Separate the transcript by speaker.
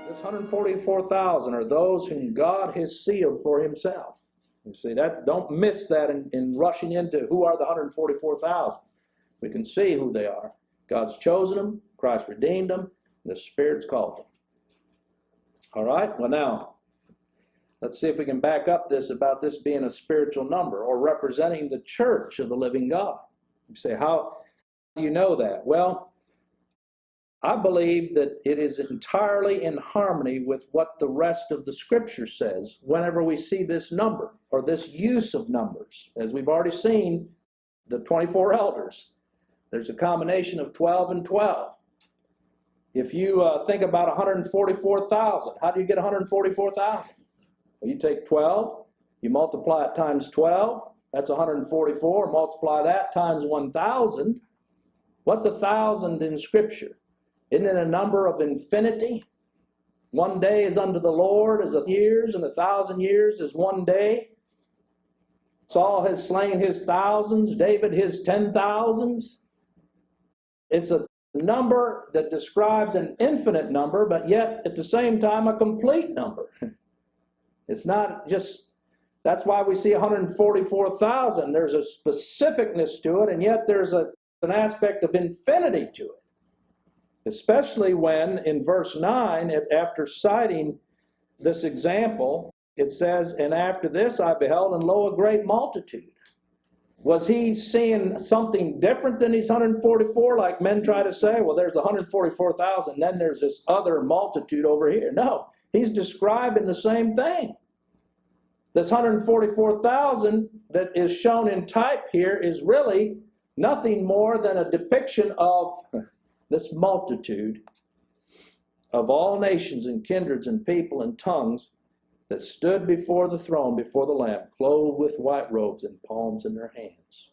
Speaker 1: This 144,000 are those whom God has sealed for himself. You see, that, don't miss that in rushing into who are the 144,000. We can see who they are. God's chosen them, Christ redeemed them, and the Spirit's called them. All right, well now, let's see if we can back up this about this being a spiritual number or representing the church of the living God. You say, how do you know that? Well, I believe that it is entirely in harmony with what the rest of the Scripture says whenever we see this number or this use of numbers. As we've already seen, the 24 elders, there's a combination of 12 and 12. If you think about 144,000, how do you get 144,000? Well, you take 12, you multiply it times 12, that's 144. Multiply that times 1,000. What's 1,000 in Scripture? Isn't it a number of infinity? 1 day is unto the Lord as 1,000 years, and 1,000 years is 1 day. Saul has slain his thousands, David his 10,000s. It's a number that describes an infinite number, but yet at the same time a complete number. It's not just, that's why we see 144,000. There's a specificness to it, and yet there's an aspect of infinity to it. Especially when in verse 9, after citing this example, it says, and after this I beheld, and lo, a great multitude. Was he seeing something different than these 144, like men try to say? Well, there's 144,000, then there's this other multitude over here. No, he's describing the same thing. This 144,000 that is shown in type here is really nothing more than a depiction of this multitude of all nations and kindreds and people and tongues that stood before the throne, before the Lamb, clothed with white robes and palms in their hands.